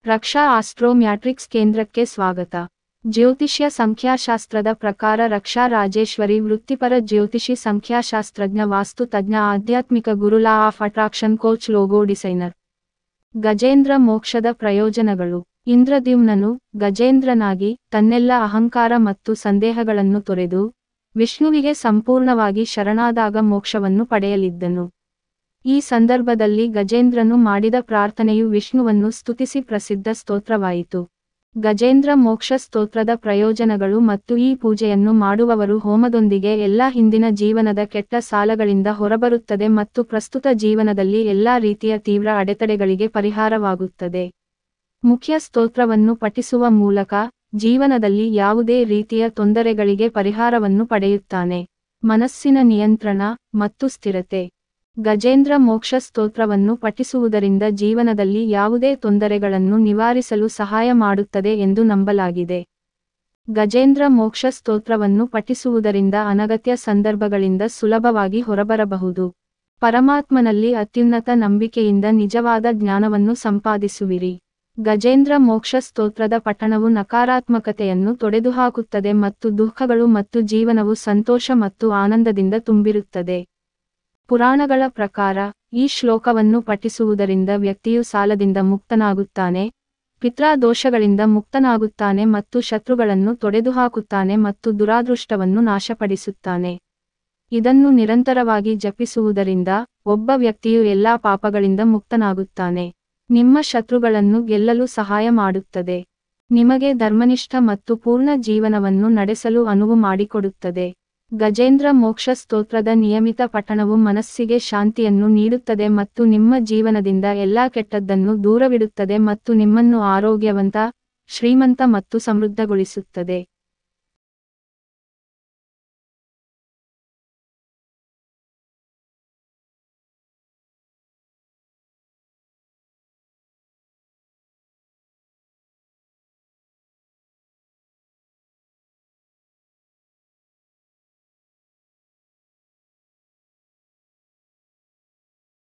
ರಕ್ಷಾ astro matrix ಕೇಂದ್ರಕ್ಕೆ ಸ್ವಾಗತ. ಜ್ಯೋತಿಷ್ಯ ಸಂಖ್ಯಾಶಾಸ್ತ್ರದ ಪ್ರಕಾರ ರಕ್ಷಾ ರಾಜೇಶ್ವರಿ ವೃತ್ತಿಪರ ಜ್ಯೋತಿಷಿ, ಸಂಖ್ಯಾಶಾಸ್ತ್ರಜ್ಞ, ವಾಸ್ತು ತಜ್ಞ, ಆಧ್ಯಾತ್ಮಿಕ guru, law of attraction coach, logo designer. Gajendra ಮೋಕ್ಷದ ಪ್ರಯೋಜನಗಳು. ಇಂದ್ರದ್ಯುಮ್ನನು ಗಜೇಂದ್ರನಾಗಿ ತನ್ನೆಲ್ಲ ಅಹಂಕಾರ ಮತ್ತು ಸಂದೇಹಗಳನ್ನು ತೊರೆದು ವಿಷ್ಣುವಿಗೆ ಸಂಪೂರ್ಣವಾಗಿ ಶರಣಾದಾಗ ಮೋಕ್ಷವನ್ನು ಪಡೆಯಲಿದ್ದನು. ಈ ಸಂದರ್ಭದಲ್ಲಿ ಗಜೇಂದ್ರನು ಮಾಡಿದ ಪ್ರಾರ್ಥನೆಯು ವಿಷ್ಣುವನ್ನು ಸ್ತುತಿಸಿ ಪ್ರಸಿದ್ಧ ಸ್ತೋತ್ರವಾಯಿತು. ಗಜೇಂದ್ರ ಮೋಕ್ಷ ಸ್ತೋತ್ರದ ಪ್ರಯೋಜನಗಳು ಮತ್ತು ಈ ಪೂಜೆಯನ್ನು ಮಾಡುವವರು ಹೋಮದೊಂದಿಗೆ ಎಲ್ಲ ಹಿಂದಿನ ಜೀವನದ ಕೆಟ್ಟ ಸಾಲಗಳಿಂದ ಹೊರಬರುತ್ತದೆ ಮತ್ತು ಪ್ರಸ್ತುತ ಜೀವನದಲ್ಲಿ ಎಲ್ಲಾ ರೀತಿಯ ತೀವ್ರ ಅಡೆತಡೆಗಳಿಗೆ ಪರಿಹಾರವಾಗುತ್ತದೆ. ಮುಖ್ಯ ಸ್ತೋತ್ರವನ್ನು ಪಠಿಸುವ ಮೂಲಕ ಜೀವನದಲ್ಲಿ ಯಾವುದೇ ರೀತಿಯ ತೊಂದರೆಗಳಿಗೆ ಪರಿಹಾರವನ್ನು ಪಡೆಯುತ್ತಾನೆ. ಮನಸ್ಸಿನ ನಿಯಂತ್ರಣ ಮತ್ತು ಸ್ಥಿರತೆ. ಗಜೇಂದ್ರ ಮೋಕ್ಷ ಸ್ತೋತ್ರವನ್ನು ಪಠಿಸುವುದರಿಂದ ಜೀವನದಲ್ಲಿ ಯಾವುದೇ ತೊಂದರೆಗಳನ್ನು ನಿವಾರಿಸಲು ಸಹಾಯ ಮಾಡುತ್ತದೆ ಎಂದು ನಂಬಲಾಗಿದೆ. ಗಜೇಂದ್ರ ಮೋಕ್ಷ ಸ್ತೋತ್ರವನ್ನು ಪಠಿಸುವುದರಿಂದ ಅನಗತ್ಯ ಸಂದರ್ಭಗಳಿಂದ ಸುಲಭವಾಗಿ ಹೊರಬರಬಹುದು. ಪರಮಾತ್ಮನಲ್ಲಿ ಅತ್ಯುನ್ನತ ನಂಬಿಕೆಯಿಂದ ನಿಜವಾದ ಜ್ಞಾನವನ್ನು ಸಂಪಾದಿಸುವಿರಿ. ಗಜೇಂದ್ರ ಮೋಕ್ಷ ಸ್ತೋತ್ರದ ಪಠಣವು ನಕಾರಾತ್ಮಕತೆಯನ್ನು ತೊಡೆದುಹಾಕುತ್ತದೆ ಮತ್ತು ದುಃಖಗಳು ಮತ್ತು ಜೀವನವು ಸಂತೋಷ ಮತ್ತು ಆನಂದದಿಂದ ತುಂಬಿರುತ್ತದೆ. ಪುರಾಣಗಳ ಪ್ರಕಾರ ಈ ಶ್ಲೋಕವನ್ನು ಪಠಿಸುವುದರಿಂದ ವ್ಯಕ್ತಿಯು ಸಾಲದಿಂದ ಮುಕ್ತನಾಗುತ್ತಾನೆ, ಪಿತ್ರಾದೋಷಗಳಿಂದ ಮುಕ್ತನಾಗುತ್ತಾನೆ ಮತ್ತು ಶತ್ರುಗಳನ್ನು ತೊಡೆದುಹಾಕುತ್ತಾನೆ ಮತ್ತು ದುರಾದೃಷ್ಟವನ್ನು ನಾಶಪಡಿಸುತ್ತಾನೆ. ಇದನ್ನು ನಿರಂತರವಾಗಿ ಜಪಿಸುವುದರಿಂದ ಒಬ್ಬ ವ್ಯಕ್ತಿಯು ಎಲ್ಲಾ ಪಾಪಗಳಿಂದ ಮುಕ್ತನಾಗುತ್ತಾನೆ. ನಿಮ್ಮ ಶತ್ರುಗಳನ್ನು ಗೆಲ್ಲಲು ಸಹಾಯ ಮಾಡುತ್ತದೆ. ನಿಮಗೆ ಧರ್ಮನಿಷ್ಠ ಮತ್ತು ಪೂರ್ಣ ಜೀವನವನ್ನು ನಡೆಸಲು ಅನುವು ಮಾಡಿಕೊಡುತ್ತದೆ. ಗಜೇಂದ್ರ ಮೋಕ್ಷ ಸ್ತೋತ್ರದ ನಿಯಮಿತ ಪಠಣವು ಮನಸ್ಸಿಗೆ ಶಾಂತಿಯನ್ನು ನೀಡುತ್ತದೆ ಮತ್ತು ನಿಮ್ಮ ಜೀವನದಿಂದ ಎಲ್ಲಾ ಕೆಟ್ಟದ್ದನ್ನು ದೂರವಿಡುತ್ತದೆ ಮತ್ತು ನಿಮ್ಮನ್ನು ಆರೋಗ್ಯವಂತ, ಶ್ರೀಮಂತ ಮತ್ತು ಸಮೃದ್ಧಗೊಳಿಸುತ್ತದೆ.